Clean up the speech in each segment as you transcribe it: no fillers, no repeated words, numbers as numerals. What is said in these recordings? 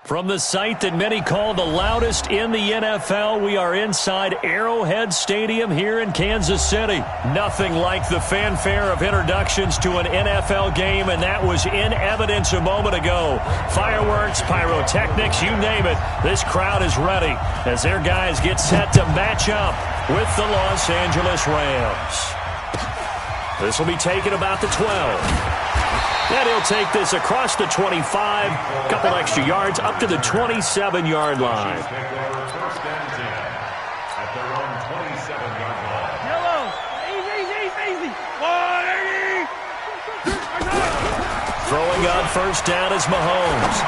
From the site that many call the loudest in the NFL, we are inside Arrowhead Stadium here in Kansas City. Nothing like the fanfare of introductions to an NFL game, and that was in evidence a moment ago. Fireworks, pyrotechnics, you name it. This crowd is ready as their guys get set to match up with the Los Angeles Rams. This will be taken about the 12. And he'll take this across the 25, a couple extra yards, up to the 27-yard line. Throwing on first down is Mahomes.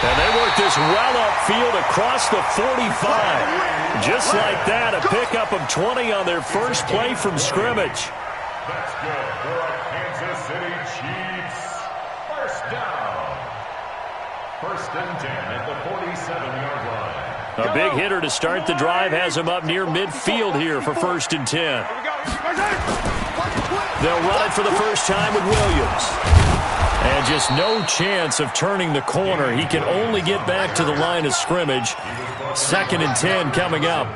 And they work this well upfield across the 45. Just like that, a pickup of 20 on their first play from scrimmage. That's good for our Kansas City Chiefs. First down. First and 10 at the 47-yard line. A big hitter to start the drive has him up near midfield here for first and 10. They'll run it for the first time with Williams. And just no chance of turning the corner. He can only get back to the line of scrimmage. Second and 10 coming up.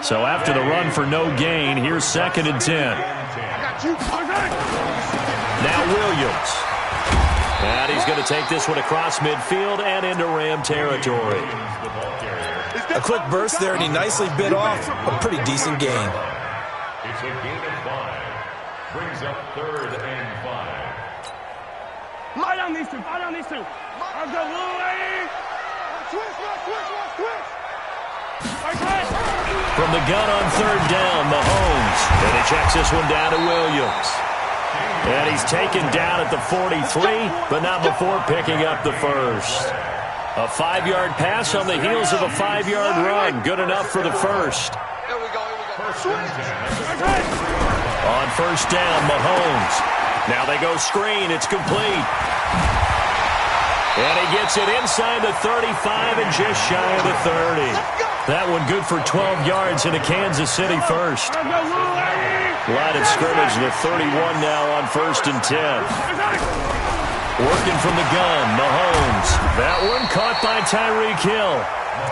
So after the run for no gain, here's second and 10. Now Williams. And he's going to take this one across midfield and into Ram territory. A quick burst there, and he nicely bit off a pretty decent gain. It's a gain of 5. Brings up third and 5. Lie down these two. Lie down these two. I'll go Louie. Switch. From the gun on third down, Mahomes. And he checks this one down to Williams. And he's taken down at the 43, but not before picking up the first. A 5-yard pass on the heels of a 5-yard run. Good enough for the first. Here we go. On first down, Mahomes. Now they go screen. It's complete. And he gets it inside the 35 and just shy of the 30. That one good for 12 yards in a Kansas City first. Line of scrimmage, the 31 now on first and 10. Working from the gun, Mahomes. That one caught by Tyreek Hill.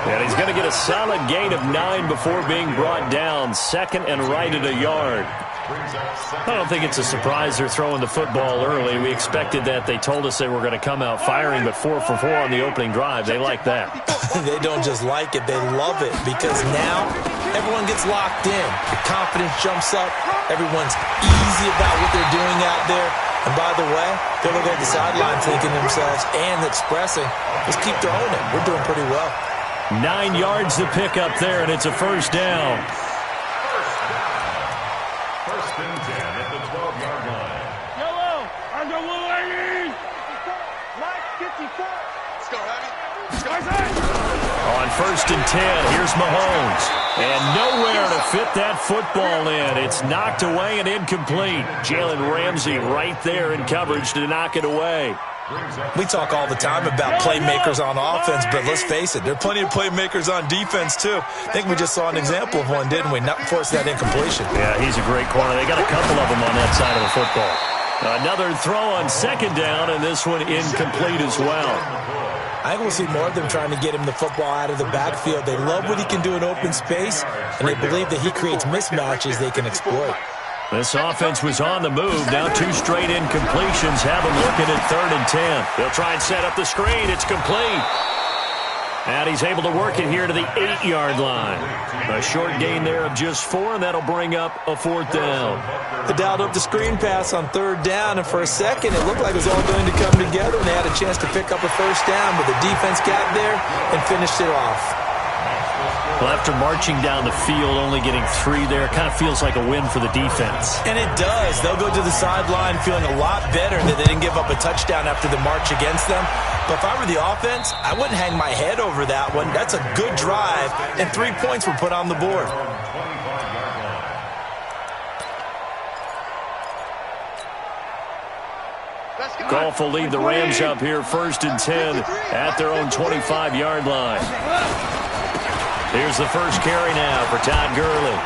And he's going to get a solid gain of 9 before being brought down. Second and right at a yard. I don't think it's a surprise they're throwing the football early. We expected that. They told us they were going to come out firing, but 4 for 4 on the opening drive. They like that. They don't just like it, they love it, because now everyone gets locked in. The confidence jumps up. Everyone's easy about what they're doing out there. And by the way, they're looking at the sideline thinking to themselves and expressing, let's keep throwing it. We're doing pretty well. 9 yards to pick up there, and it's a first down. First and 10 at the 12-yard line. Yellow. I'll go Louie. Mike, 54. Let's go, Heavy. On first and 10, here's Mahomes. And nowhere to fit that football in. It's knocked away and incomplete. Jalen Ramsey right there in coverage to knock it away. We talk all the time about playmakers on offense, but let's face it, there are plenty of playmakers on defense, too. I think we just saw an example of one, didn't we? Not force that incompletion. Yeah, he's a great corner. They got a couple of them on that side of the football. Another throw on second down, and this one incomplete as well. I think we'll see more of them trying to get him the football out of the backfield. They love what he can do in open space, and they believe that he creates mismatches they can exploit. This offense was on the move. Now 2 straight incompletions have them looking at third and 10. They'll try and set up the screen. It's complete. And he's able to work it here to the 8-yard line. A short gain there of just 4, and that'll bring up a 4th down. They dialed up the screen pass on third down, and for a second it looked like it was all going to come together, and they had a chance to pick up a first down, but the defense got there and finished it off. Well, after marching down the field, only getting 3 there, kind of feels like a win for the defense. And it does. They'll go to the sideline feeling a lot better that they didn't give up a touchdown after the march against them. But if I were the offense, I wouldn't hang my head over that one. That's a good drive, and 3 points were put on the board. Goff will lead the Rams up here first and 10 at their own 25-yard line. Here's the first carry now for Todd Gurley.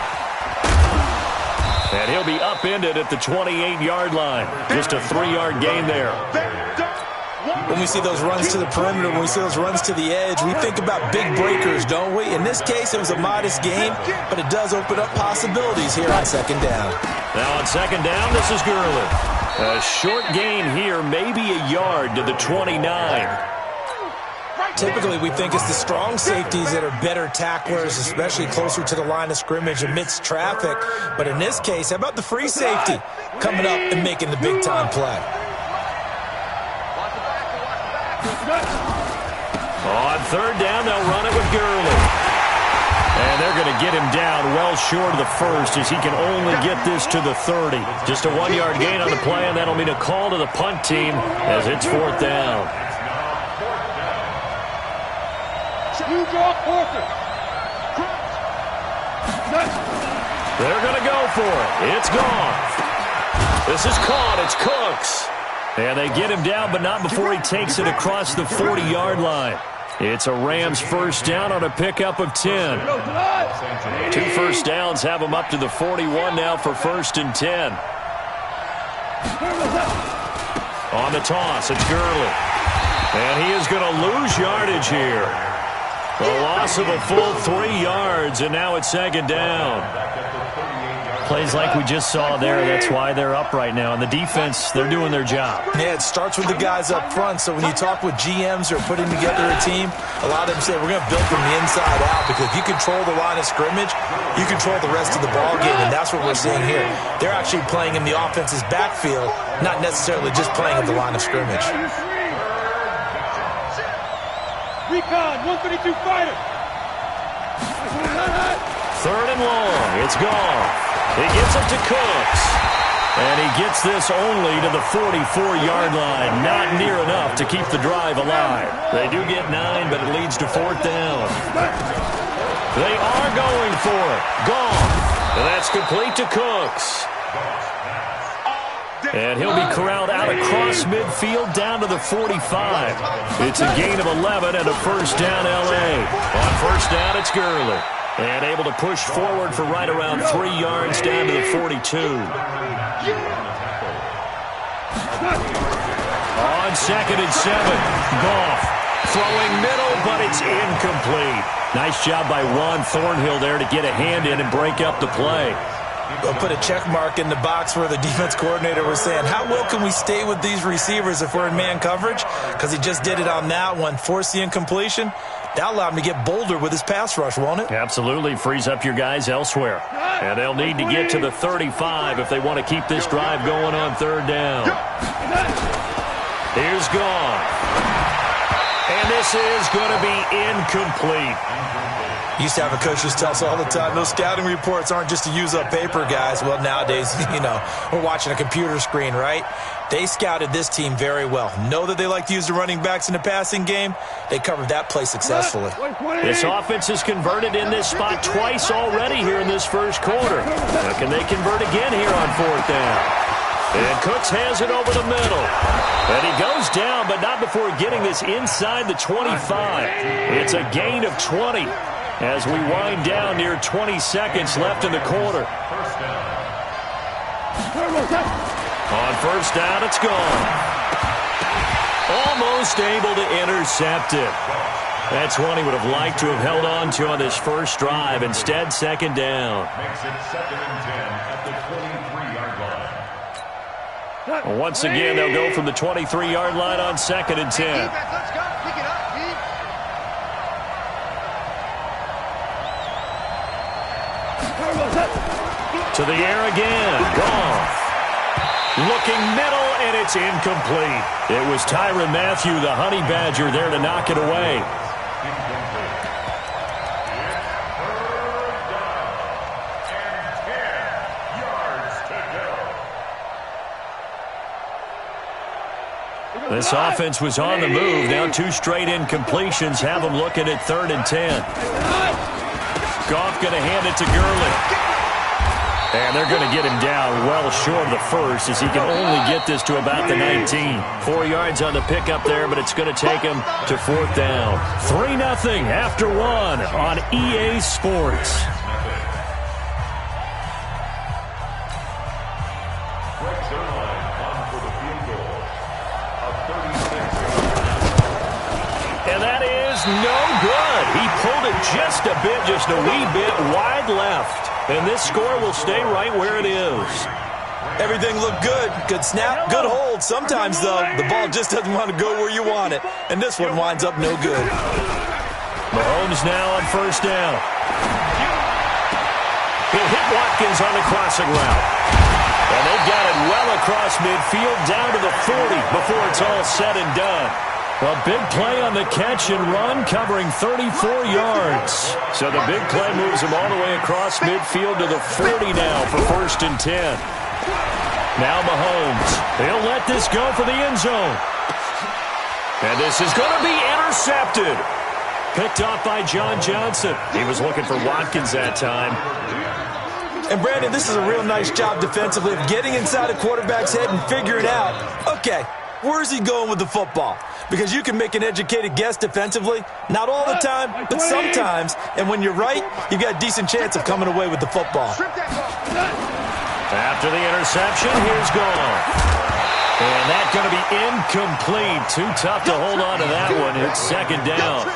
And he'll be upended at the 28-yard line. Just a 3-yard gain there. When we see those runs to the perimeter, when we see those runs to the edge, we think about big breakers, don't we? In this case, it was a modest gain, but it does open up possibilities here on second down. Now on second down, this is Gurley. A short gain here, maybe a yard to the 29. Typically, we think it's the strong safeties that are better tacklers, especially closer to the line of scrimmage amidst traffic. But in this case, how about the free safety coming up and making the big-time play? On third down, they'll run it with Gurley. And they're going to get him down well short of the first as he can only get this to the 30. Just a 1-yard gain on the play, and that'll mean a call to the punt team as it's fourth down. They're going to go for it. It's gone. This is caught. It's Cooks. And they get him down, but not before he takes it across the 40-yard line. It's a Rams first down on a pickup of 10. 2 first downs have him up to the 41 now for 1st and 10. On the toss, it's Gurley. And he is going to lose yardage here. A loss of a full 3 yards, and now it's second down. Plays like we just saw there, that's why they're up right now. And the defense, they're doing their job. Yeah, it starts with the guys up front. So when you talk with GMs who are putting together a team, a lot of them say, we're going to build from the inside out, because if you control the line of scrimmage, you control the rest of the ball game, and that's what we're seeing here. They're actually playing in the offense's backfield, not necessarily just playing at the line of scrimmage. Recon, 132 fighter. Third and long. It's gone. He gets it to Cooks. And he gets this only to the 44-yard line. Not near enough to keep the drive alive. They do get 9, but it leads to fourth down. They are going for it. Gone. And that's complete to Cooks. And he'll be corralled out across midfield down to the 45. It's a gain of 11 and a first down L.A. On first down, it's Gurley. And able to push forward for right around 3 yards down to the 42. On second and 7, Goff throwing middle, but it's incomplete. Nice job by Juan Thornhill there to get a hand in and break up the play. We'll put a check mark in the box where the defense coordinator was saying, how well can we stay with these receivers if we're in man coverage? Because he just did it on that one, forced the incompletion. That allowed him to get bolder with his pass rush, won't it? Absolutely. Frees up your guys elsewhere. And they'll need to get to the 35 if they want to keep this drive going on third down. Here's Goff. And this is going to be incomplete. Used to have a coach just tell us all the time, those scouting reports aren't just to use up paper, guys. Well, nowadays, we're watching a computer screen, right? They scouted this team very well. Know that they like to use the running backs in the passing game. They covered that play successfully. This offense has converted in this spot twice already here in this first quarter. Now, can they convert again here on fourth down? And Cooks has it over the middle. And he goes down, but not before getting this inside the 25. It's a gain of 20. As we wind down near 20 seconds left in the quarter. On first down, it's gone. Almost able to intercept it. That's one he would have liked to have held on to on this first drive. Instead, second down. Makes it 2nd and 10 at the 23-yard line. Once again, they'll go from the 23-yard line on 2nd and 10. Let's go. Pick it up. To the air again. Goff. Looking middle, and it's incomplete. It was Tyrann Mathieu, the Honey Badger, there to knock it away. This offense was on the move. Now 2 straight incompletions have them looking at 3rd and 10. Goff going to hand it to Gurley. And they're going to get him down well short of the first as he can only get this to about the 19. 4 yards on the pickup there, but it's going to take him to fourth down. 3-0 after 1 on EA Sports. is no good. He pulled it just a wee bit wide left. And this score will stay right where it is. Everything looked good. Good snap, good hold. Sometimes, though, the ball just doesn't want to go where you want it. And this one winds up no good. Mahomes now on first down. He'll hit Watkins on the crossing route. And they've got it well across midfield down to the 40 before it's all said and done. A big play on the catch and run, covering 34 yards. So the big play moves him all the way across midfield to the 40 now for 1st and 10. Now Mahomes. He'll let this go for the end zone. And this is going to be intercepted. Picked off by John Johnson. He was looking for Watkins that time. And, Brandon, this is a real nice job defensively of getting inside a quarterback's head and figuring out, okay, where's he going with the football? Because you can make an educated guess defensively. Not all the time, but sometimes. And when you're right, you've got a decent chance of coming away with the football. After the interception, here's Goff. And that's going to be incomplete. Too tough to hold on to that one. It's 2nd down.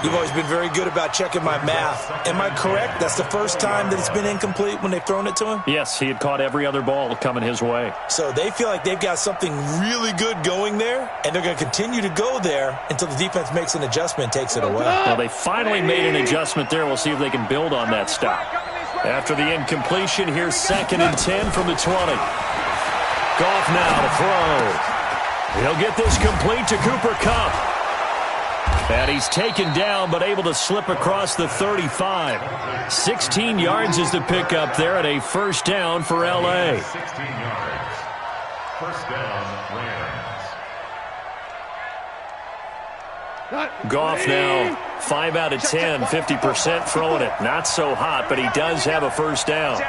You've always been very good about checking my math. Am I correct? That's the first time that it's been incomplete when they've thrown it to him? Yes, he had caught every other ball coming his way. So they feel like they've got something really good going there, and they're going to continue to go there until the defense makes an adjustment and takes it away. Well, they finally made an adjustment there. We'll see if they can build on that stop. After the incompletion, here's 2nd and 10 from the 20. Goff now to throw. He'll get this complete to Cooper Kupp. And he's taken down, but able to slip across the 35. 16 yards is the pickup there at a 1st down for L.A. 16 yards. 1st down, Rams. Goff now 5 out of 10, 50% throwing it. Not so hot, but he does have a 1st down.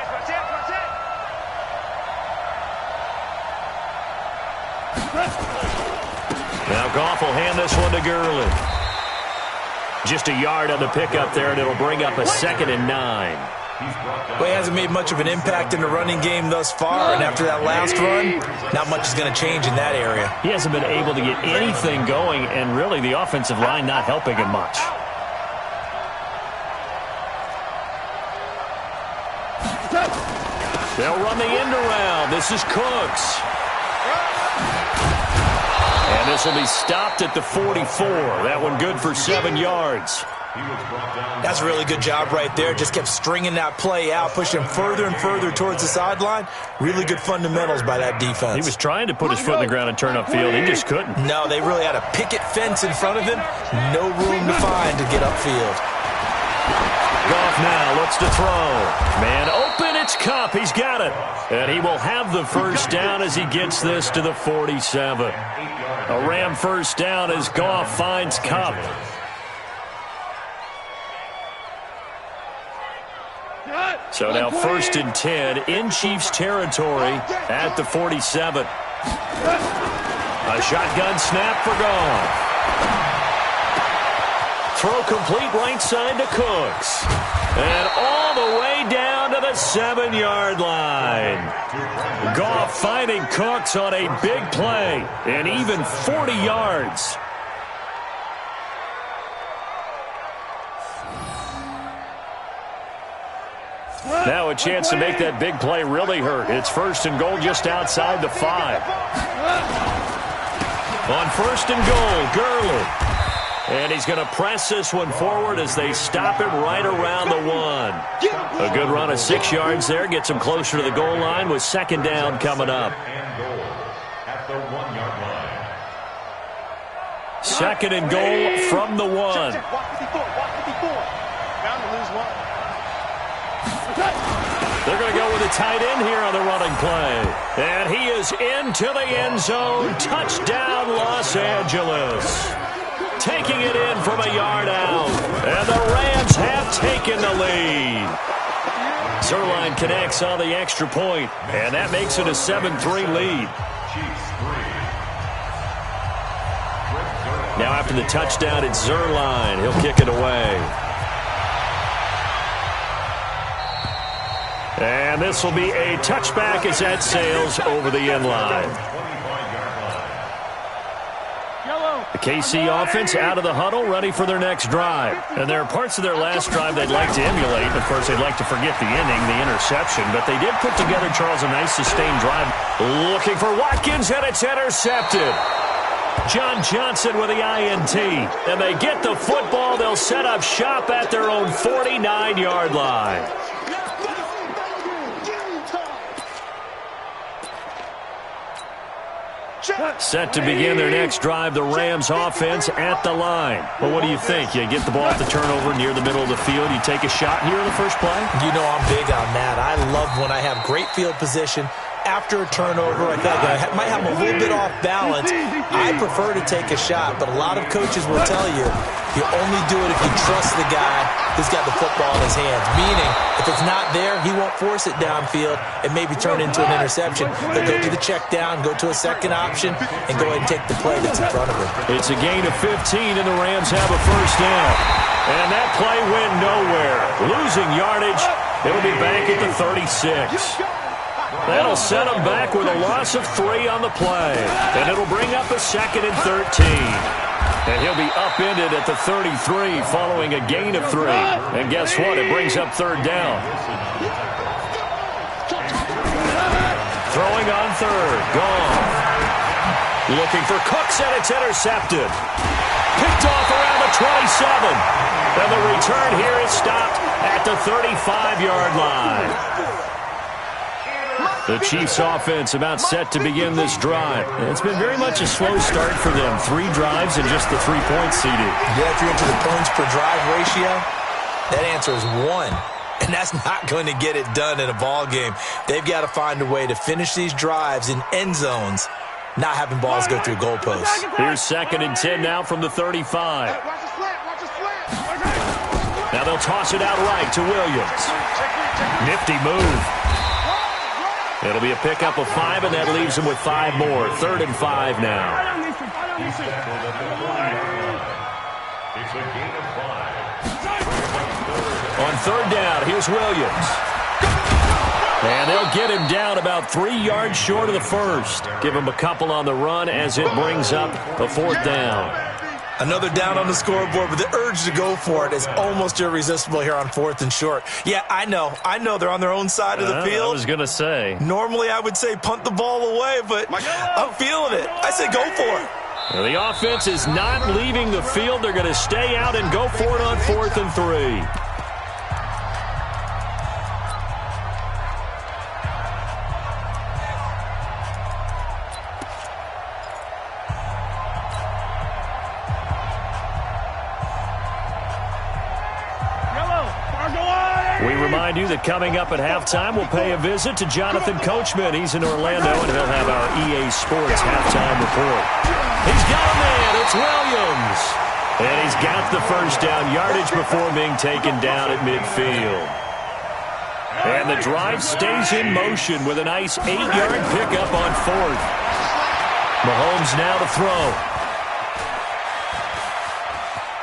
Now Goff will hand this one to Gurley. Just a yard on the pickup there, and it'll bring up a 2nd and 9. Well, he hasn't made much of an impact in the running game thus far, and after that last run, not much is going to change in that area. He hasn't been able to get anything going, and really the offensive line not helping him much. They'll run the end around. This is Cooks. And this will be stopped at the 44. That one good for 7 yards. That's a really good job right there. Just kept stringing that play out, pushing him further and further towards the sideline. Really good fundamentals by that defense. He was trying to put his foot in the ground and turn upfield. He just couldn't. No, they really had a picket fence in front of him. No room to find to get upfield. Goff now looks to throw. Man open, it's Kupp. He's got it. And he will have the 1st down as he gets this to the 47. A Ram 1st down as Goff finds Kupp. So now 1st and 10 in Chiefs territory at the 47. A shotgun snap for Goff. Throw complete right side to Cooks. And all the way down to the 7-yard line. Goff finding Cooks on a big play. And even 40 yards. Now a chance to make that big play really hurt. It's 1st and goal just outside the 5. On 1st and goal, Gurley. And he's going to press this one forward as they stop it right around the 1. A good run of 6 yards there. Gets him closer to the goal line with 2nd down coming up. At the 1-yard line. 2nd and goal from the 1. They're going to go with a tight end here on the running play. And he is into the end zone. Touchdown, Los Angeles. Taking it in from a yard out. And the Rams have taken the lead. Zuerlein connects on the extra point. And that makes it a 7-3 lead. Now after the touchdown, it's Zuerlein. He'll kick it away. And this will be a touchback as that sails over the end line. The KC offense out of the huddle, ready for their next drive. And there are parts of their last drive they'd like to emulate. Of course, they'd like to forget the inning, the interception. But they did put together, Charles, a nice sustained drive. Looking for Watkins, and it's intercepted. John Johnson with the INT. And they get the football. They'll set up shop at their own 49-yard line. Set to begin their next drive, the Rams offense at the line. Well, what do you think? You get the ball at the turnover near the middle of the field. You take a shot here in the first play? You know I'm big on that. I love when I have great field position. After a turnover, I think I might have a little bit off balance. I prefer to take a shot, but a lot of coaches will tell you, you only do it if you trust the guy who's got the football in his hands. Meaning, if it's not there, he won't force it downfield and maybe turn into an interception. He'll go to the check down, go to a second option, and go ahead and take the play that's in front of him. It's a gain of 15, and the Rams have a first down. And that play went nowhere. Losing yardage. It'll be back at the 36. That'll set him back with a loss of 3 on the play. And it'll bring up a 2nd and 13. And he'll be upended at the 33 following a gain of 3. And guess what? It brings up 3rd down. Throwing on 3rd. Gone. Looking for Cooks, and it's intercepted. Picked off around the 27. And the return here is stopped at the 35-yard line. The Chiefs offense about set to begin this drive. It's been very much a slow start for them. 3 drives and just the 3 points CD. Yeah, if you're into the points per drive ratio, that answer is 1. And that's not going to get it done in a ball game. They've got to find a way to finish these drives in end zones, not having balls go through goalposts. Here's 2nd and 10 now from the 35. Now they'll toss it out right to Williams. Nifty move. It'll be a pickup of 5, and that leaves him with 5 more. 3rd and 5 now. On 3rd down, here's Williams. And they'll get him down about 3 yards short of the first. Give him a couple on the run as it brings up a 4th down. Another down on the scoreboard, but the urge to go for it is almost irresistible here on 4th and short. Yeah, I know they're on their own side of the field. I was going to say. Normally I would say punt the ball away, but I'm feeling it. I say go for it. Well, the offense is not leaving the field. They're going to stay out and go for it on 4th and 3. We remind you that coming up at halftime, we'll pay a visit to Jonathan Coachman. He's in Orlando, and he'll have our EA Sports halftime report. He's got a man. It's Williams. And he's got the first down yardage before being taken down at midfield. And the drive stays in motion with a nice 8-yard pickup on 4th. Mahomes now to throw.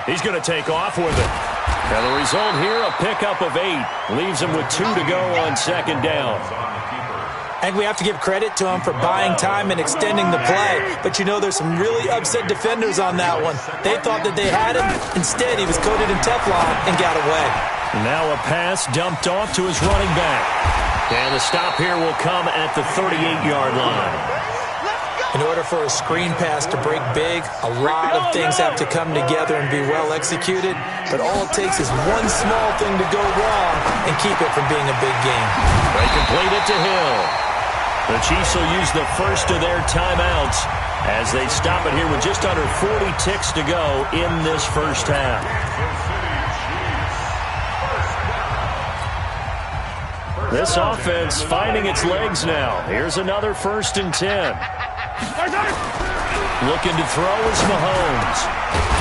He's going to take off with it. Now the result here, a pickup of 8. Leaves him with 2 to go on 2nd down. I think we have to give credit to him for buying time and extending the play. But you know there's some really upset defenders on that one. They thought that they had him. Instead, he was coated in Teflon and got away. Now a pass dumped off to his running back. And the stop here will come at the 38-yard line. In order for a screen pass to break big, a lot of things have to come together and be well executed. But all it takes is one small thing to go wrong and keep it from being a big game. They complete it to Hill. The Chiefs will use the first of their timeouts as they stop it here with just under 40 ticks to go in this first half. This offense finding its legs now. Here's another 1st and 10. Looking to throw is Mahomes.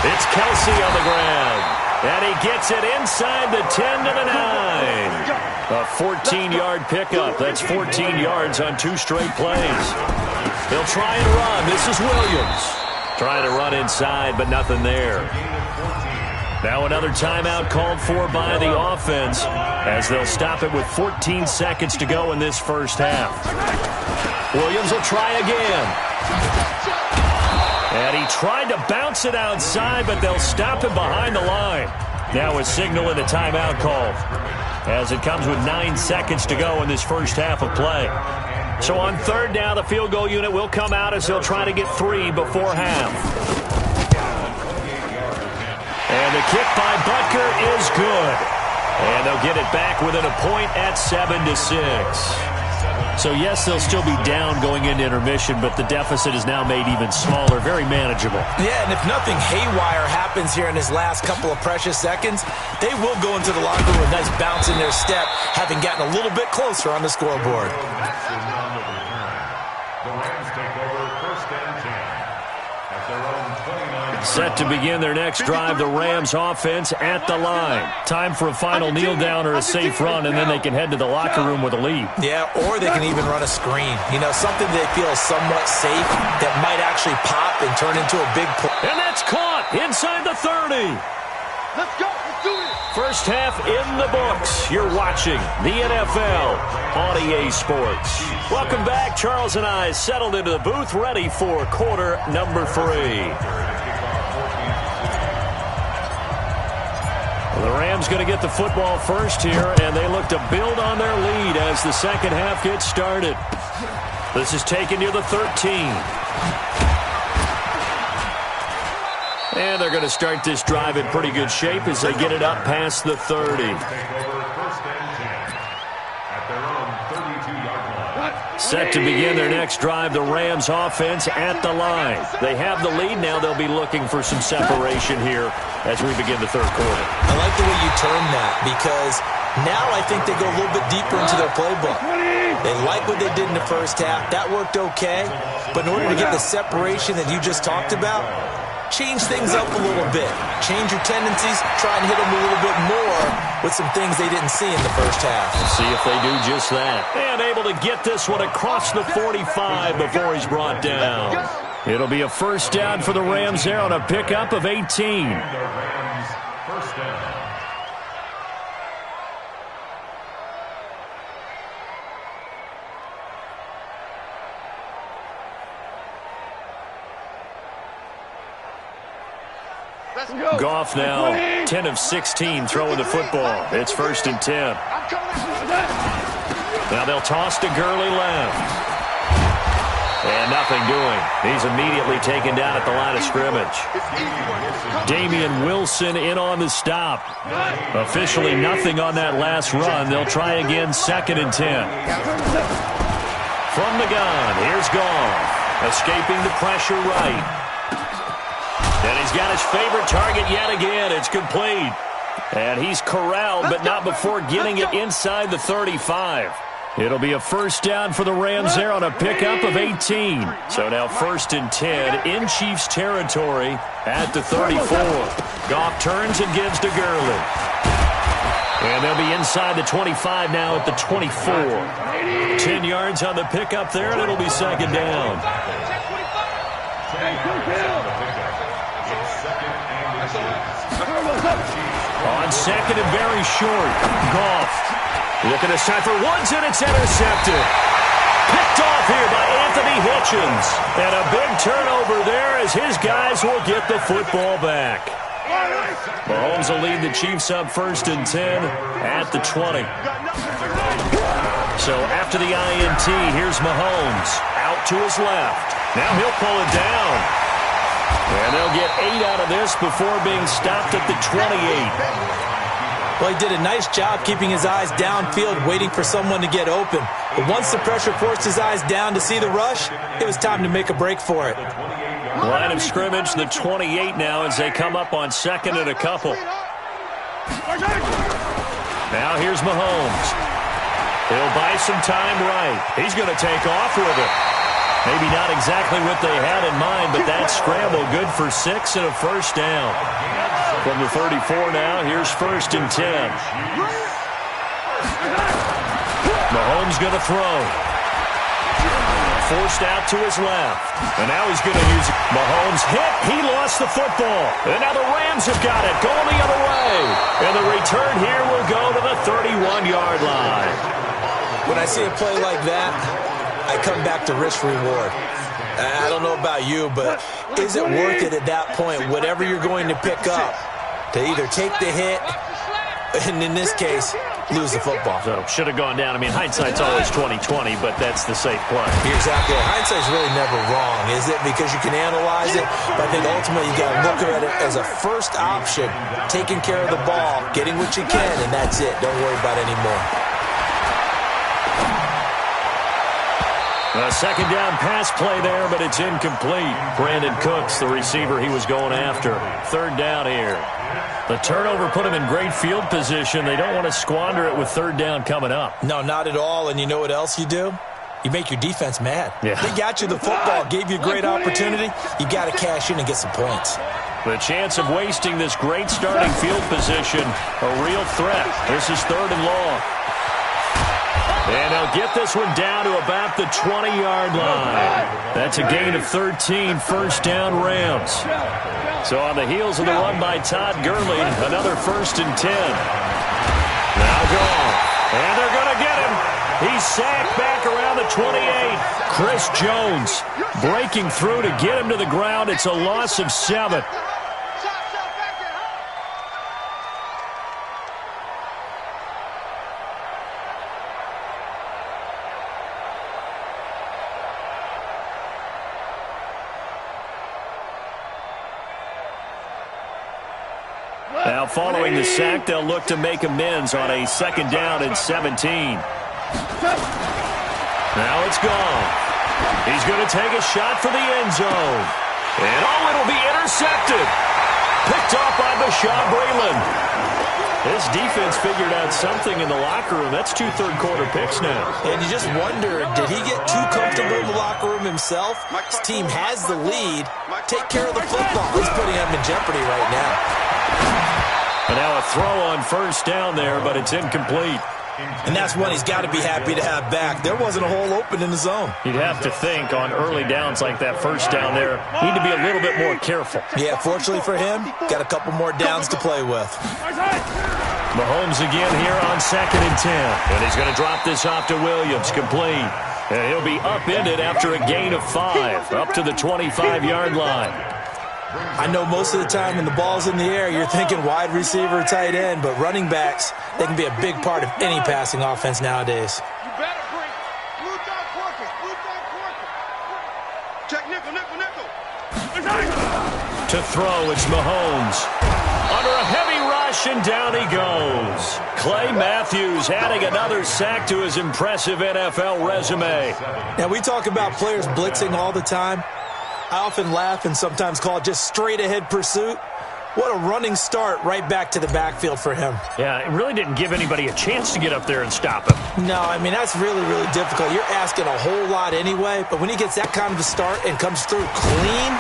It's Kelsey on the ground. And he gets it inside the 10 to the 9. A 14-yard pickup. That's 14 yards on 2 straight plays. He'll try and run. This is Williams. Trying to run inside, but nothing there. Now another timeout called for by the offense as they'll stop it with 14 seconds to go in this first half. Williams will try again. And he tried to bounce it outside, but they'll stop him behind the line. Now a signal and a timeout call, as it comes with 9 seconds to go in this first half of play. So on third down, the field goal unit will come out as they'll try to get 3 before half. And the kick by Butker is good. And they'll get it back within a point at 7-6. So, yes, they'll still be down going into intermission, but the deficit is now made even smaller, very manageable. Yeah, and if nothing haywire happens here in his last couple of precious seconds, they will go into the locker room with a nice bounce in their step, having gotten a little bit closer on the scoreboard. The Rams take over first and 10 at their own 29. Set to begin their next drive, the Rams offense at the line. Time for a final kneel down or a safe run, and then they can head to the locker room with a lead. Yeah, or they can even run a screen. You know, something they feel is somewhat safe that might actually pop and turn into a big play. And that's caught inside the 30. Let's go. Let's do it. First half in the books. You're watching the NFL on EA Sports. Welcome back. Charles and I settled into the booth, ready for quarter number 3. The Rams going to get the football first here, and they look to build on their lead as the second half gets started. This is taken near the 13. And they're going to start this drive in pretty good shape as they get it up past the 30. Set to begin their next drive, the Rams offense at the line. They have the lead now. They'll be looking for some separation here as we begin the third quarter. I like the way you term that, because now I think they go a little bit deeper into their playbook. They like what they did in the first half. That worked okay. But in order to get the separation that you just talked about, change things up a little bit. Change your tendencies. Try and hit them a little bit more with some things they didn't see in the first half. See if they do just that. And able to get this one across the 45 before he's brought down. It'll be a first down for the Rams there on a pickup of 18. First down. Goff now 10 of 16 throwing the football. It's first and 10. Now they'll toss to Gurley left. And nothing doing. He's immediately taken down at the line of scrimmage. Damian Wilson in on the stop. Officially nothing on that last run. They'll try again, second and 10. From the gun, here's Goff. Escaping the pressure right. And he's got his favorite target yet again. It's complete. And he's corralled, but not before getting it inside the 35. It'll be a first down for the Rams there on a pickup of 18. So now first and 10 in Chiefs territory at the 34. Goff turns and gives to Gurley. And they'll be inside the 25 now at the 24. 10 yards on the pickup there, and it'll be second down. On second and very short, Goff looking this time for Woods, and it's intercepted. Picked off here by Anthony Hitchens. And a big turnover there as his guys will get the football back. Mahomes will lead the Chiefs up first and 10 at the 20. So after the INT, here's Mahomes out to his left. Now he'll pull it down. And they'll get 8 out of this before being stopped at the 28. Well, he did a nice job keeping his eyes downfield, waiting for someone to get open. But once the pressure forced his eyes down to see the rush, it was time to make a break for it. Line of scrimmage, the 28 now as they come up on second and a couple. Now here's Mahomes. He'll buy some time right. He's going to take off with it. Maybe not exactly what they had in mind, but that scramble good for 6 and a first down. From the 34 now, here's first and 10. Mahomes going to throw. Forced out to his left. And now he's going to use it. Mahomes hit. He lost the football. And now the Rams have got it. Going the other way. And the return here will go to the 31-yard line. When I see a play like that, I come back to risk reward. I don't know about you, but is it worth it at that point, whatever you're going to pick up, to either take the hit, and in this case, lose the football? So should have gone down. I mean, hindsight's always 20/20, but that's the safe play. You're exactly right. Hindsight's really never wrong, is it? Because you can analyze it, but I think ultimately you got to look at it as a first option, taking care of the ball, getting what you can, and that's it. Don't worry about any more. A second down pass play there, but it's incomplete. Brandon Cooks, the receiver he was going after. Third down here. The turnover put him in great field position. They don't want to squander it with third down coming up. No, not at all. And you know what else you do? You make your defense mad. Yeah. They got you the football, gave you a great opportunity. You got to cash in and get some points. The chance of wasting this great starting field position, a real threat. This is 3rd and long. And they'll get this one down to about the 20-yard line. That's a gain of 13, first down Rams. So on the heels of the run by Todd Gurley, another 1st and 10. Now gone. And they're going to get him. He's sacked back around the 28. Chris Jones breaking through to get him to the ground. It's a loss of 7. Now following the sack, they'll look to make amends on a 2nd down and 17. Now it's gone. He's going to take a shot for the end zone. And it'll be intercepted. Picked off by Bashaud Breeland. This defense figured out something in the locker room. That's 2 third-quarter picks now. And you just wonder, did he get too comfortable in the locker room himself? His team has the lead. Take care of the football. He's putting him in jeopardy right now. And now a throw on first down there, but it's incomplete. And that's one he's got to be happy to have back. There wasn't a hole open in the zone. You'd have to think on early downs like that first down there, need to be a little bit more careful. Yeah, fortunately for him, got a couple more downs to play with. Mahomes again here on 2nd and 10. And he's going to drop this off to Williams, complete. And he'll be upended after a gain of 5, up to the 25-yard line. I know most of the time when the ball's in the air, you're thinking wide receiver, tight end, but running backs, they can be a big part of any passing offense nowadays. You better bring Blue Dog Porkers. Blue Dog Porkers. Check nickel, nickel, nickel. To throw, it's Mahomes. Under a heavy rush, and down he goes. Clay Matthews adding another sack to his impressive NFL resume. Now, we talk about players blitzing all the time. I often laugh and sometimes call it just straight-ahead pursuit. What a running start right back to the backfield for him. Yeah, it really didn't give anybody a chance to get up there and stop him. No, I mean, that's really, really difficult. You're asking a whole lot anyway, but when he gets that kind of a start and comes through clean,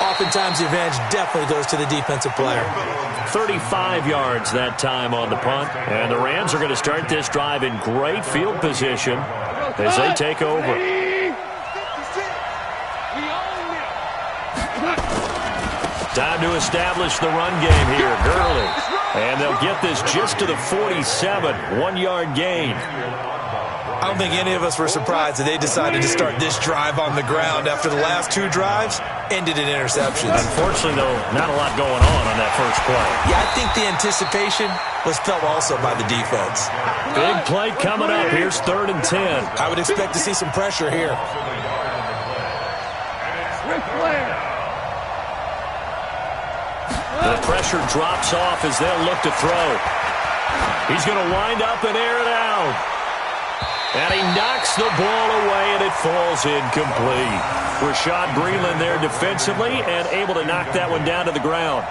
oftentimes the advantage definitely goes to the defensive player. 35 yards that time on the punt. And the Rams are going to start this drive in great field position as they take over. Time to establish the run game here. Gurley. And they'll get this just to the 47. 1-yard gain. I don't think any of us were surprised that they decided to start this drive on the ground after the last 2 drives ended in interceptions. Unfortunately, though, not a lot going on that first play. Yeah, I think the anticipation was felt also by the defense. Big play coming up. Here's 3rd and 10. I would expect to see some pressure here. The pressure drops off as they'll look to throw. He's going to wind up and air it out. And he knocks the ball away, and it falls incomplete. Bashaud Breeland there defensively and able to knock that one down to the ground.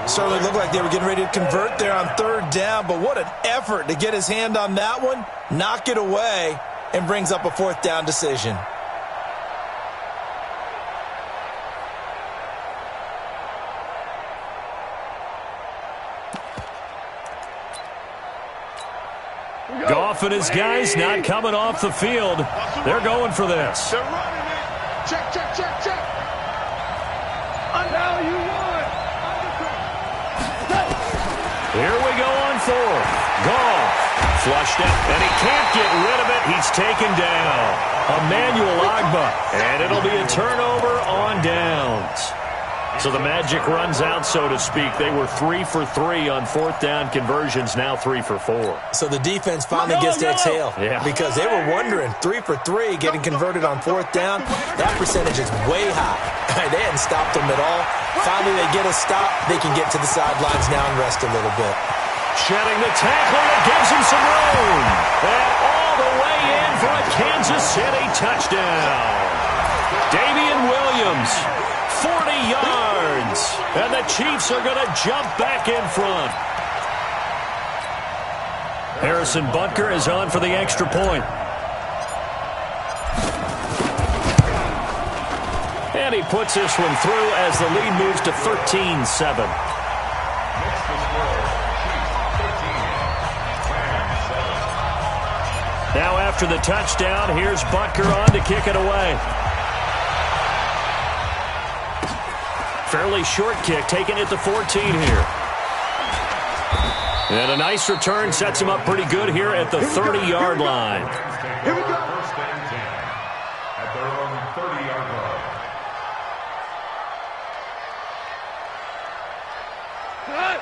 Certainly looked like they were getting ready to convert there on 3rd down, but what an effort to get his hand on that one, knock it away, and brings up a 4th down decision. Goff and his guys not coming off the field. They're going for this. They're running it. Check, check, check, check. Now you won. Here we go on 4th. Goff flushed out, and he can't get rid of it. He's taken down. Emmanuel Ogbah. And it'll be a turnover on downs. So the magic runs out, so to speak. They were 3 for 3 on fourth down conversions, now 3 for 4. So the defense finally gets to exhale. Yeah. Because they were wondering, 3 for 3, getting converted on fourth down. That percentage is way high. They hadn't stopped them at all. Finally, they get a stop. They can get to the sidelines now and rest a little bit. Shedding the tackle, it gives him some room. And all the way in for a Kansas City touchdown. Damian Williams, 40 yards. And the Chiefs are going to jump back in front. Harrison Butker is on for the extra point. And he puts this one through as the lead moves to 13-7. Now after the touchdown, here's Butker on to kick it away. Fairly short kick, taken at the 14 here. And a nice return sets him up pretty good here at the 30-yard line. Here we go. First and 10 at their own 30-yard line.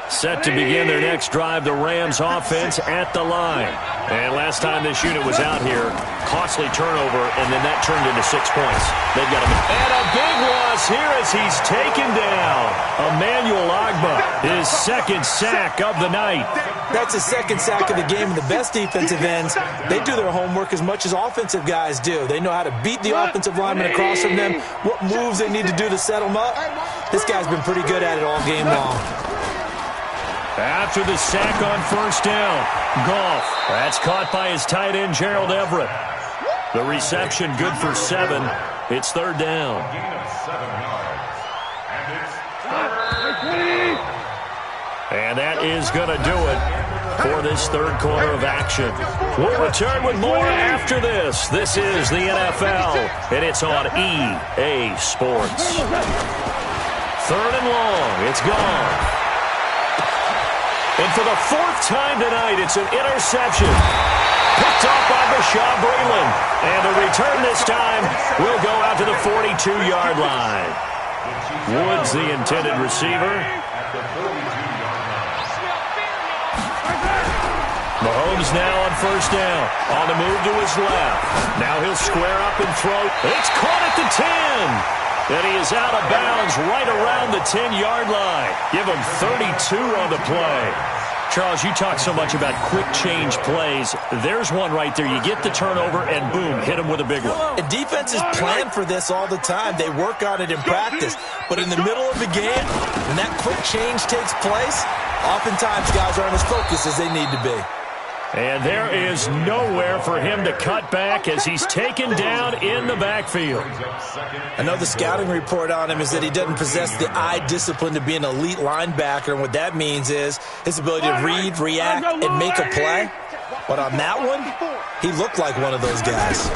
Set to begin their next drive, the Rams offense at the line. And last time this unit was out here, costly turnover, and then that turned into 6 points. They've got him. And a big loss here as he's taken down. Emmanuel Ogbah, his second sack of the night. That's his second sack of the game, and the best defensive ends, they do their homework as much as offensive guys do. They know how to beat the offensive lineman across from them, what moves they need to do to set them up. This guy's been pretty good at it all game long. After the sack on first down, Goff. That's caught by his tight end, Gerald Everett. The reception good for 7. It's third down. Gain of 7 yards. And it's third. And that is going to do it for this third quarter of action. We'll return with more after this. This is the NFL, and it's on EA Sports. Third and long. It's gone. And for the 4th time tonight, it's an interception. Picked off by Bashaud Breeland. And the return this time will go out to the 42-yard line. Woods, the intended receiver. Mahomes now on first down. On the move to his left. Now he'll square up and throw. It's caught at the 10. And he is out of bounds right around the 10-yard line. Give him 32 on the play. Charles, you talk so much about quick change plays. There's one right there. You get the turnover, and boom, hit him with a big one. And defenses plan for this all the time. They work on it in practice. But in the middle of the game, when that quick change takes place, oftentimes guys aren't as focused as they need to be. And there is nowhere for him to cut back as he's taken down in the backfield. I know the scouting report on him is that he doesn't possess the eye discipline to be an elite linebacker. And what that means is his ability to read, react, and make a play. But on that one, he looked like one of those guys.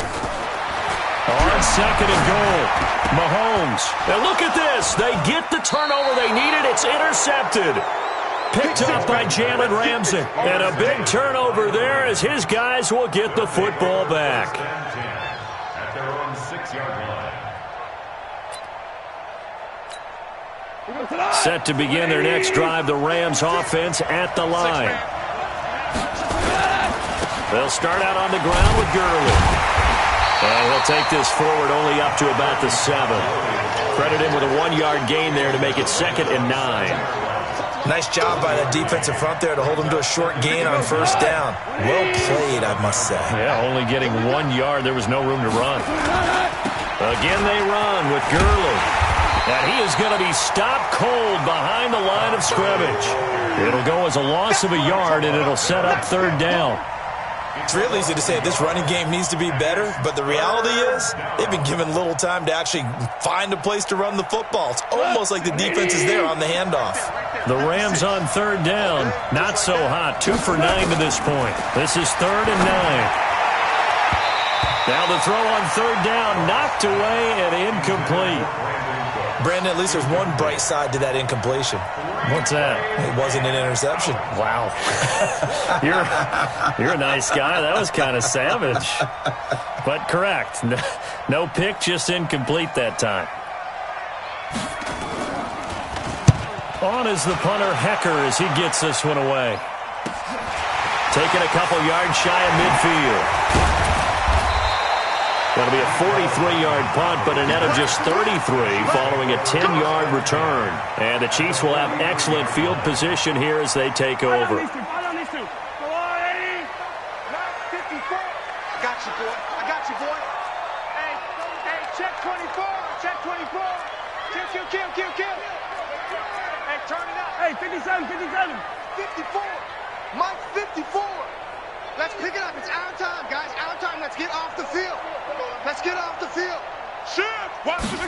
On second and goal, Mahomes. Now look at this. They get the turnover they needed. It's intercepted. Picked up by Jalen Ramsey. And a big turnover there as his guys will get the football back. At their own 6-yard line. Set to begin their next drive, the Rams offense at the line. They'll start out on the ground with Gurley. And he'll take this forward only up to about the 7. Credit him with a 1-yard gain there to make it 2nd and 9. Nice job by that defensive front there to hold him to a short gain on first down. Well played, I must say. Yeah, only getting 1 yard. There was no room to run. Again, they run with Gurley. And he is going to be stopped cold behind the line of scrimmage. It'll go as a loss of a yard, and it'll set up third down. It's real easy to say this running game needs to be better, but the reality is they've been given little time to actually find a place to run the football. It's almost like the defense is there on the handoff. The Rams on third down, not so hot. 2 for 9 to this point. This is 3rd and 9. Now the throw on third down, knocked away and incomplete. Brandon, at least there's one bright side to that incompletion. What's that? It wasn't an interception. Wow. You're a nice guy. That was kind of savage. But correct. No pick, just incomplete that time. On is the punter, Hecker, as he gets this one away. Taking a couple yards shy of midfield. That'll be a 43-yard punt, but a net of just 33 following a 10-yard return. And the Chiefs will have excellent field position here as they take over. I got you, boy. I got you, boy. Hey, check 24. Check 24. Kill. Hey, turn it up. Hey, 57. 54. Mike, 54. Let's pick it up. It's our time, guys. Our time. Let's get off the field. Let's get off the field. Shift. Watch the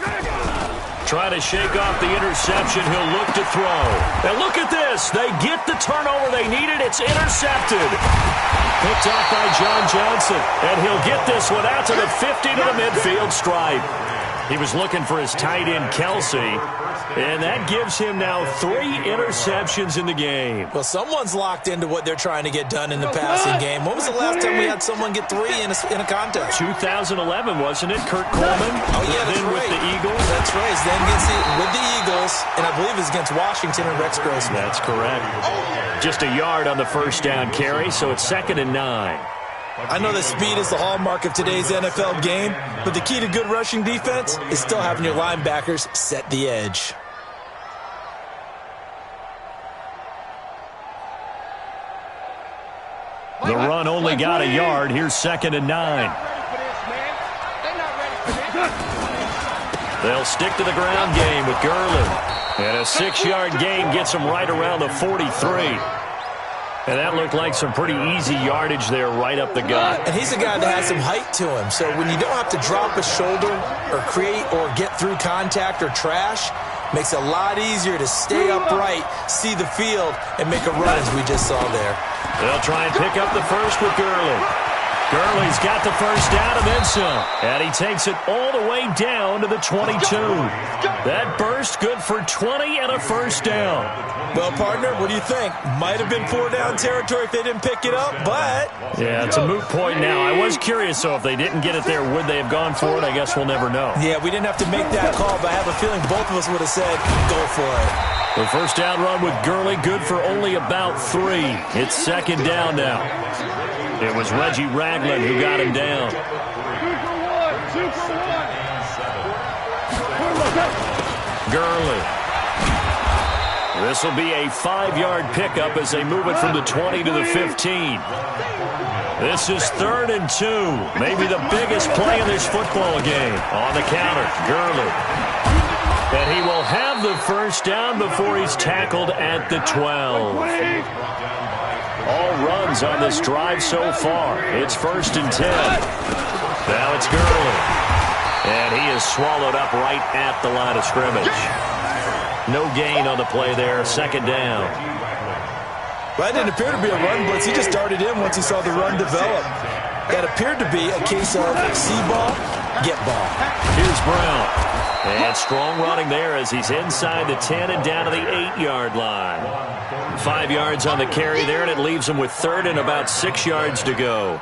Trying to shake off the interception. He'll look to throw. And look at this. They get the turnover they needed. It's intercepted. Picked off by John Johnson. And he'll get this one out to the 50 to the midfield stripe. He was looking for his tight end, Kelsey. And that gives him now 3 interceptions in the game. Well, someone's locked into what they're trying to get done in the passing game. When was the last time we had someone get 3 in a contest? 2011, wasn't it? Kurt Coleman. Oh, yeah, that's then right. with the Eagles. That's right. Then with the Eagles, and I believe it's against Washington and Rex Grossman. That's correct. Just a yard on the first down carry, so it's 2nd and 9. I know that speed is the hallmark of today's NFL game, but the key to good rushing defense is still having your linebackers set the edge. The run only got a yard. Here's 2nd and 9. They'll stick to the ground game with Gurley. And a 6-yard gain gets him right around the 43. And that looked like some pretty easy yardage there right up the gut. And he's a guy that has some height to him. So when you don't have to drop a shoulder or create or get through contact or trash, makes it a lot easier to stay upright, see the field, and make a run as we just saw there. They'll try and pick up the first with Gurley. Gurley's got the first down and then some. And he takes it all the way down to the 22. That burst good for 20 and a first down. Well, partner, what do you think? Might have been 4-down territory if they didn't pick it up, but... Yeah, it's a moot point now. I was curious, so if they didn't get it there, would they have gone for it? I guess we'll never know. Yeah, we didn't have to make that call, but I have a feeling both of us would have said, go for it. The first down run with Gurley, good for only about 3. It's 2nd down now. It was Reggie Ragland who got him down. 2 for 1. Gurley. This will be a 5-yard pickup as they move it from the 20 to the 15. This is 3rd and 2. Maybe the biggest play in this football game. On the counter, Gurley. And he will have the first down before he's tackled at the 12. All runs on this drive so far. It's 1st and 10. Now it's Gurley. And he is swallowed up right at the line of scrimmage. No gain on the play there. 2nd down. Well, it didn't appear to be a run blitz. He just darted in once he saw the run develop. That appeared to be a case of see ball, get ball. Here's Brown. And strong running there as he's inside the 10 and down to the 8-yard line. 5 yards on the carry there, and it leaves him with 3rd and about 6 yards to go.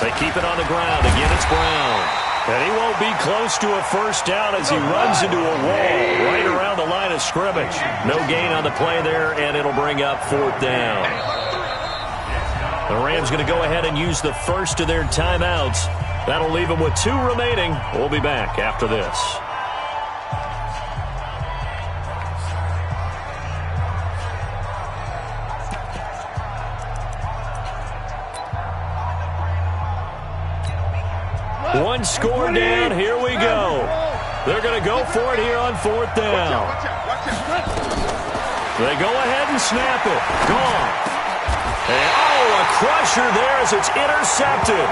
They keep it on the ground. Again, it's Brown. And he won't be close to a first down as he runs into a wall right around the line of scrimmage. No gain on the play there, and it'll bring up 4th down. The Rams going to go ahead and use the first of their timeouts. That'll leave them with 2 remaining. We'll be back after this. One score down. Here we go. They're going to go for it here on 4th down. They go ahead and snap it. Gone. And, a crusher there as it's intercepted.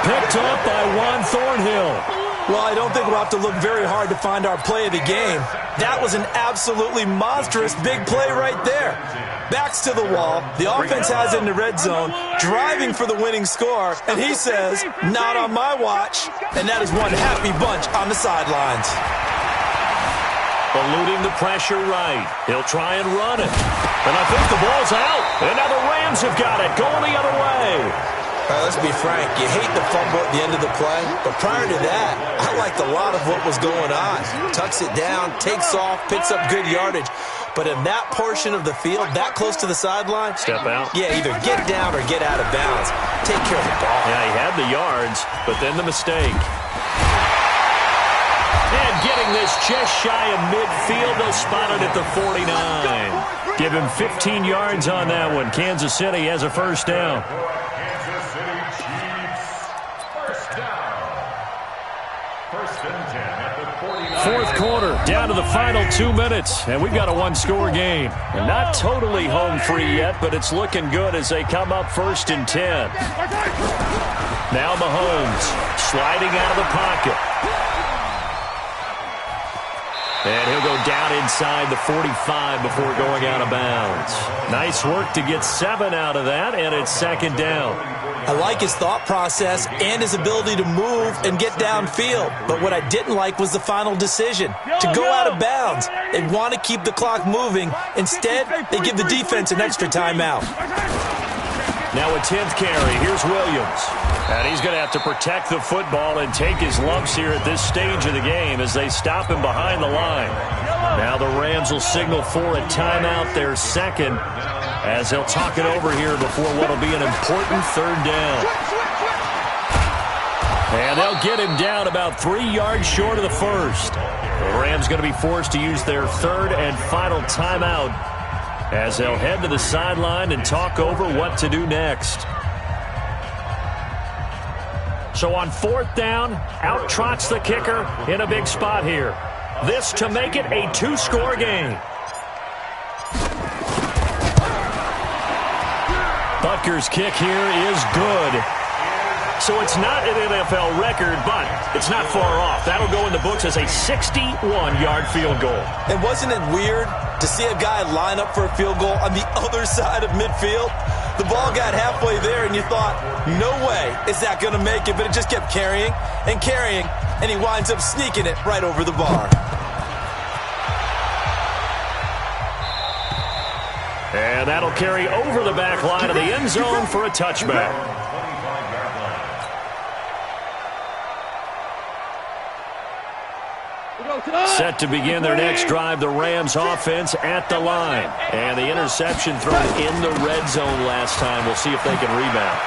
Picked up by Juan Thornhill. Well, I don't think we'll have to look very hard to find our play of the game. That was an absolutely monstrous big play right there. backs to the wall. The offense has it in the red zone, driving for the winning score, and he says, not on my watch. And that is one happy bunch on the sidelines. Eluding the pressure right. He'll try and run it. And I think the ball's out. And now the Rams have got it, going the other way. Let's be frank, you hate the fumble at the end of the play, but prior to that, I liked a lot of what was going on. Tucks it down, takes off, picks up good yardage. But in that portion of the field, that close to the sideline, step out. Yeah, either get down or get out of bounds. Take care of the ball. Yeah, he had the yards, but then the mistake. And getting this just shy of midfield, they'll spot it at the 49. Give him 15 yards on that one. Kansas City has a first down. Kansas City Chiefs, first down. First and 10 at the 49. Fourth quarter, down to the final 2 minutes, and we've got a one-score game. And not totally home free yet, but it's looking good as they come up first and 10. Now Mahomes sliding out of the pocket. And he'll go down inside the 45 before going out of bounds. Nice work to get 7 out of that, and it's second down. I like his thought process and his ability to move and get downfield. But what I didn't like was the final decision, to go out of bounds. They want to keep the clock moving. Instead, they give the defense an extra timeout. Now a 10th carry. Here's Williams. And he's going to have to protect the football and take his lumps here at this stage of the game as they stop him behind the line. Now the Rams will signal for a timeout, their second, as they'll talk it over here before what will be an important third down. And they'll get him down about 3 yards short of the first. The Rams going to be forced to use their third and final timeout as they'll head to the sideline and talk over what to do next. So on fourth down, out trots the kicker in a big spot here. This to make it a 2-score game. Butker's kick here is good. So it's not an NFL record, but it's not far off. That'll go in the books as a 61-yard field goal. And wasn't it weird to see a guy line up for a field goal on the other side of midfield? The ball got halfway there, and you thought, no way is that going to make it, but it just kept carrying, and he winds up sneaking it right over the bar. And that'll carry over the back line of the end zone for a touchback. Set to begin their next drive, the Rams offense at the line. And the interception thrown in the red zone last time. We'll see if they can rebound.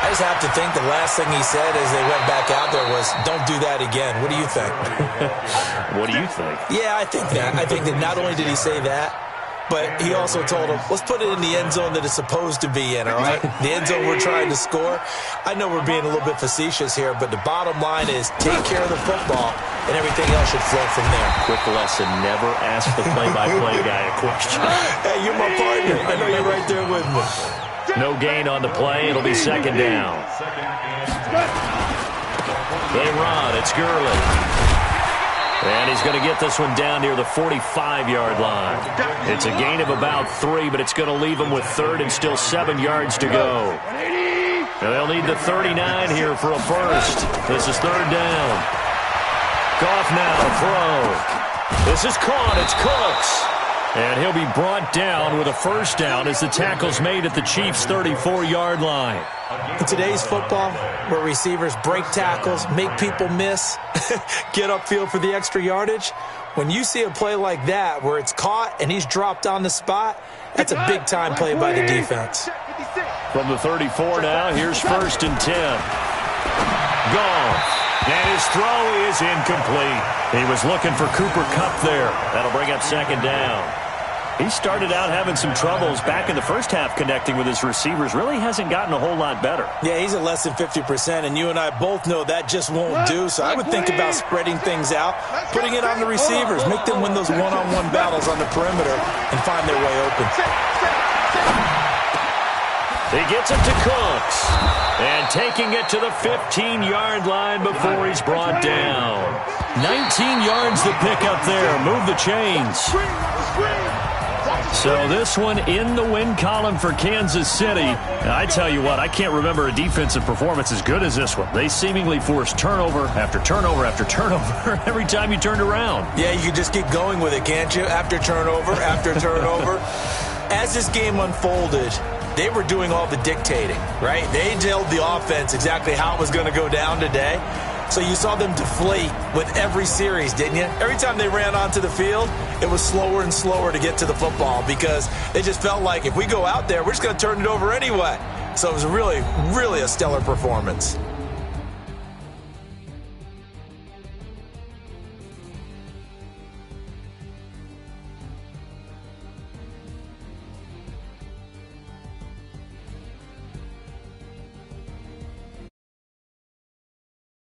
I just have to think the last thing he said as they went back out there was, don't do that again. What do you think? What do you think? Yeah, I think that. I think that not only did he say that, but he also told him, let's put it in the end zone that it's supposed to be in, all right? The end zone we're trying to score. I know we're being a little bit facetious here, but the bottom line is take care of the football, and everything else should flow from there. Quick lesson, never ask the play-by-play guy a question. Hey, you're my partner. I know you're right there with me. No gain on the play. It'll be second down. They run. It's Gurley. And he's going to get this one down near the 45-yard line. It's a gain of about 3, but it's going to leave him with third and still 7 yards to go. And they'll need the 39 here for a first. This is third down. Goff now, throw. This is caught. It's Cooks. And he'll be brought down with a first down as the tackle's made at the Chiefs' 34-yard line. In today's football, where receivers break tackles, make people miss, get upfield for the extra yardage, when you see a play like that where it's caught and he's dropped on the spot, that's a big-time play by the defense. From the 34 now, here's first and 10. Goff. And his throw is incomplete. He was looking for Cooper Kupp there. That'll bring up second down. He started out having some troubles back in the first half connecting with his receivers. Really hasn't gotten a whole lot better. Yeah, he's at less than 50%, and you and I both know that just won't do. So I would think about spreading things out, putting it on the receivers, make them win those one-on-one battles on the perimeter, and find their way open. He gets it to Cooks. And taking it to the 15-yard line before he's brought down. 19 yards to pick up there. Move the chains. So this one in the win column for Kansas City. Now, I tell you what, I can't remember a defensive performance as good as this one. They seemingly forced turnover after turnover after turnover every time you turned around. Yeah, you can just keep going with it, can't you? After turnover, after turnover. As this game unfolded, they were doing all the dictating, right? They told the offense exactly how it was going to go down today. So you saw them deflate with every series, didn't you? Every time they ran onto the field, it was slower and slower to get to the football because they just felt like if we go out there, we're just going to turn it over anyway. So it was really, really a stellar performance.